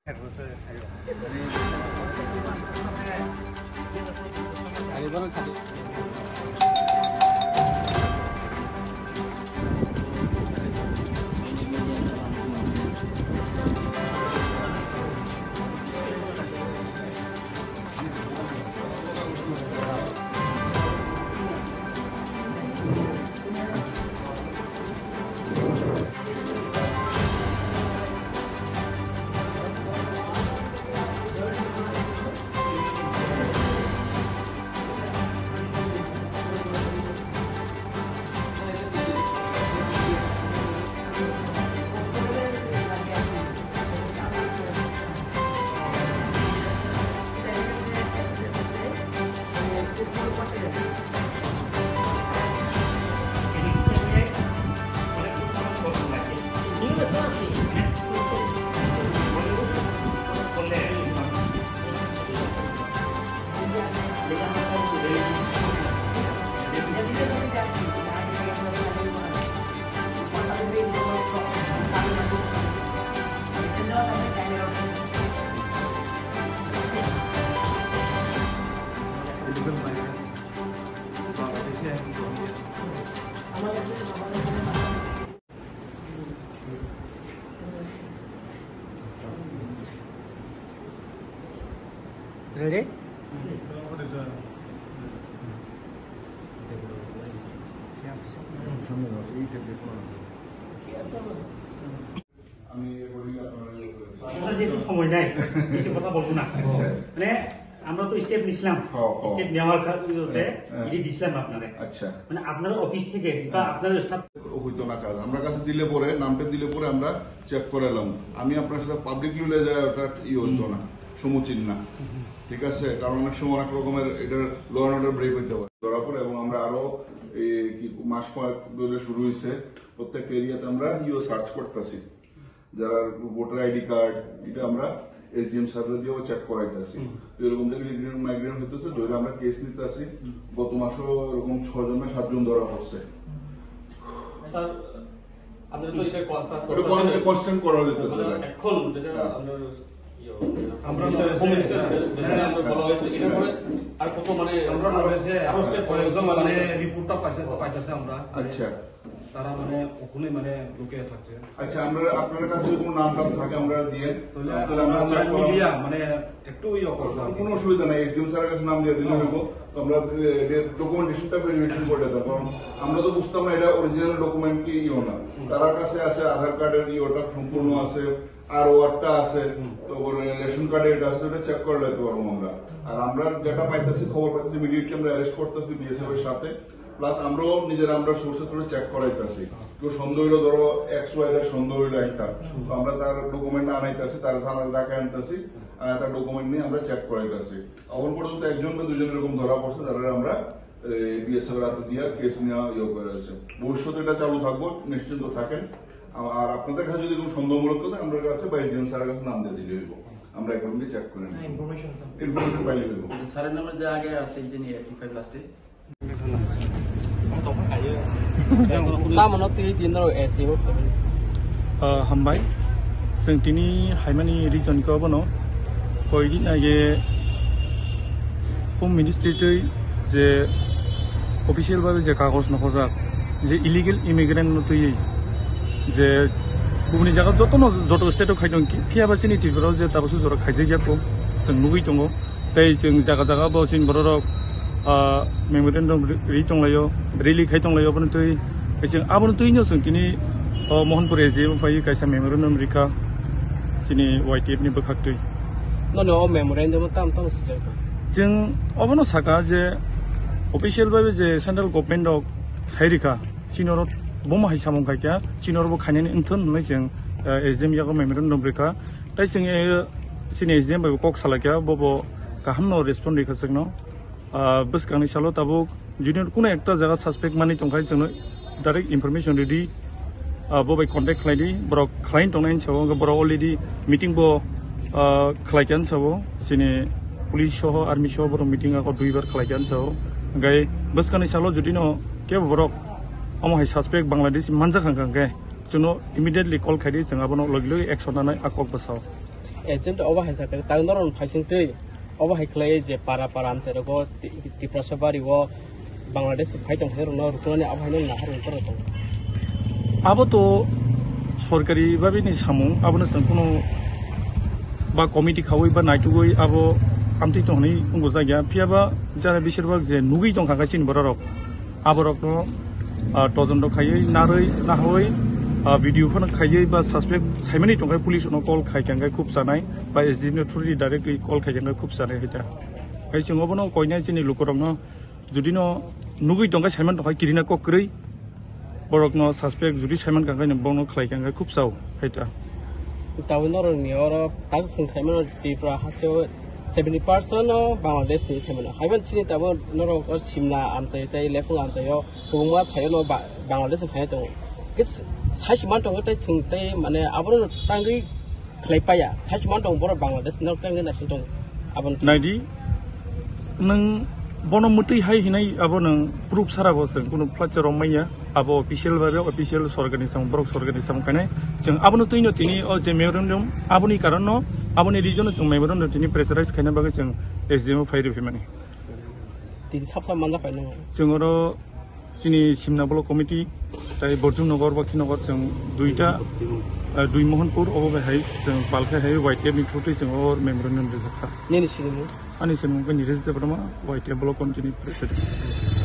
Ready? সময় নাই বেশি কথা বলবো না মানে আমরা তো স্টেপ নিছিলাম স্টেপ নেওয়ার কারণে এটি দিছিলাম আপনারা আচ্ছা মানে আপনার অফিস থেকে বা আপনার স্টাফ হইতো না কাজ আমরা কাছে দিলে পরে নামটা দিলে পরে আমরা চেক করে এলাম আমি আপনার সাথে পাবলিকলি লয়ে যায় ওটা হইতো না সমুচীন না ঠিক আছে কারণ অনেক সময় অনেক রকমের এটার ল অ্যান্ড অর্ডার ব্রেক হইতে পারে ধরা পড়ে এবং আমরা আরো মাস কয়েক ধরে শুরু হয়েছে প্রত্যেক এরিয়াতে আমরা সার্চ করতেছি যারা ভোটার আইডি কার্ড এটা আমরা এসডিএম সার্ভে দিয়েও চেক করাইতেছি এরকম থেকে মাইগ্রেন্ট হইতেছে ধরে আমরা কেস নিতে আসি গত মাসও এরকম 6 জন না 7 জন ধরা পড়ছে স্যার আপনারা তো এটা কনস্ট্যান্ট করা যেতেছে এখন যেটা আমরা বলা হয়েছে এটা পরে আর কত মানে আমরা আরো স্টেপ মানে রিপোর্টটা পাইতেছে আমরা আচ্ছা তারা মানে ওখানে মানে লুকিয়ে থাকছে আচ্ছা আমরা আপনার কাছে যদি কোনো নাম থাকে আমরা দিয়ে তাহলে আমরা মিডিয়া মানে একটু কোনো অসুবিধা নাই একজন স্যারের কাছে নাম দিয়ে দিলে হইব তো আমরা ডকুমেন্টেশনটা ভেরিফিকেশন করে দিতাম কারণ আমরা তো বুঝতাম না এটা অরিজিনাল ডকুমেন্ট কি না তার কাছে আছে আধার কার্ডের ওটা সম্পূর্ণ আছে আর ওয়ার্ডটা আছে তো রেশন কার্ডের এটা আছে ওটা চেক করে নিতে পারবো আমরা আর আমরা যেটা পাইতেছি খবর পাইতেছি ইমিডিয়েটলি আমরা অ্যারেস্ট করতেছি বিএসএফ এর সাথে প্লাস আমরাও নিজেরা আমরা সোর্সে করে চেক করাইতেছি কেউ সন্দেহ হইলো ধরো XY এর সন্দেহ হইলো একটা তো আমরা তার ডকুমেন্ট আনাইতেছি তার থানার ডাকে আনতেছি আর একটা ডকুমেন্ট নিয়ে আমরা চেক করাইতেছি এখন পর্যন্ত একজন বা দুজন এরকম ধরা পড়ছে যারা আমরা বিএসএফ রাতে দিয়ে কেস নেওয়া করে আছে ভবিষ্যতে এটা চালু থাকবো নিশ্চিন্ত থাকেন আর আপনাদের কাছে যদি কোনো সন্দেহমূলক কথা আমাদের কাছে বা এসডিএম স্যারের কাছে নাম দিয়ে দিলে হইব আমরা অ্যাকাউন্টে চেক করে নিই ইনফরমেশন পাইলে হইব স্যারের নাম্বার যে আগে আছে এটা নিয়ে 85 লাস্টে हामबाय जों दिनै हाइमानि रिजनखौ बनो कयदिन आगे होम मिनिस्ट्रिटै जे अफिसियेल भाबे जे कागज नखजाक जे इलिगेल इमिग्रेन्ट नतुयै जे गुबुननि जायगा जत स्टेटआव खायदों फियाबासिनि टिफोराव जे दाबोसो जरा खायजे गैयाखौ जों नुबाय दङ ताइ जों जायगा जायगा बावसिन बर'राव मेमोरेन्डाम दंलायो रेलि खाय दंलायो बनतुय जों आबनतुयनो जों दिनै महनपुर एजेम फायो कायसा मेमोरेन्डाम रिका सिनि वाइटिएफ नि बखाक्तुय नो मेमोरेन्डाम ताम सजाय जों अबनो साका जे अफिसियेल भाबे जे सेन्ट्रेल गभर्नमेन्ट अफ साइरिका सिनर बमा हिसाबं खायका सिनरबो खायनायनि इंथन नुनाय जों एजेम यागो मेमोरेन्डाम रिका ताइ जों सिनि एजेम भाबे कक सालायका बबो गाहामनो रेस्पन्ड रिका जोंनो बस गांनि सालो ताबो जुदि कोनो एकटा जायगा सस्पेक्ट मानि दंखाय जोंनो डाइरेक्ट इनफरमेशन रेडी बबाय कन्टेक्ट खालायदि बरक क्लाइन्ट दंनायनि सायाव बर अलरेडि मिटिं बो खालायगोन साबो जोंनि पुलिस सह आर्मी सह बर मिटिं आखौ दुइबार खालायगोन साबो गाय बस गांनि सालो जुदि न के बरक अमहाय सस्पेक्ट बांलादेश मानजा खांगांगे जोंनो इमिडिएटली कल खायदि जों आबनो लगे एक्शन लानाय आकक बसाव एजेंट अबा हाइसाके तांदरन फाइसिंगतै अबा हाइख्लाय जे पारा पारा आमसेरगो तिप्रसबारिगो बांग्लादेश फाइटं हेरनो रुकुनानि आबहायनो नाहारन तरतो आबो तो सरकारि बाबिनि सामुं आबोनो जों कुनु बा कमिटि खावै बा नायटुगै आबो आमथि तंनि उंगो जायगा फियाबा जारा बिसोरबा जे नुगै दंखागासिनो बररक आबरकनो तजन्द खायै नारै नाहै भिडिअ फोन खायै बा सस्पेक्ट साइमानि तंखाय पुलिसनो कल खायखांगाय खुब जानाय बा एसडिनो थ्रुरि डाइरेक्टलि कल खायखांगाय खुब जानाय हैता खाय जोंबोनो कयना जिनि लुकरकनो जुदिनो नुगै दंखाय साइमान तंखाय किरिना कक्रै बरकनो सस्पेक्ट जुदि साइमान खांगाय नबोनो खायखांगाय खुब जाव हैता तावनर नियर ताक सिं साइमान दिप्रा हास्ते 70% बांग्लादेश नि साइमान हाइबन सिनि ताबो नरक सिमना आमसाय ताय लेफु आमसायो बुंमा थायो न बांग्लादेश फाय दं किस साइमान दं ताय सिं ताय माने आबन तांगै खलायपाया साइमान दं बर बांग्लादेश न तांगै नासिन दं आबन नायदि नों बनो मतै हाय हिनाय आबो नों प्रुफ साराबो जों कुनु फ्लाचार माइया आबो अफिशियल बारे अफिशियल सरकारनि साम ब्रक सरकारनि साम खाने जों आबनो तैनो तिनि अ जे मेमोरेन्डम आबोनि कारण आबोनि रिजन जों मेमोरेन्डम तिनि प्रेसाराइज खायना बागै जों एसडिएम फाइरि फिमानि तिन साबसा मानजा फायनो जोंरो सिनि सिमना ब्लक कमिटि ताय बर्जुं नगर बाखि नगर जों दुइ मोहनपुर अबहाय जों पालखाय हाय वाइट टेपनि थ्रुथै जों और मेमोरेन्डम रेजाखा नेनि सिनि आनि जों निरेज देबरमा वाइट टेप ब्लक कमिटिनि प्रेसिडेन्ट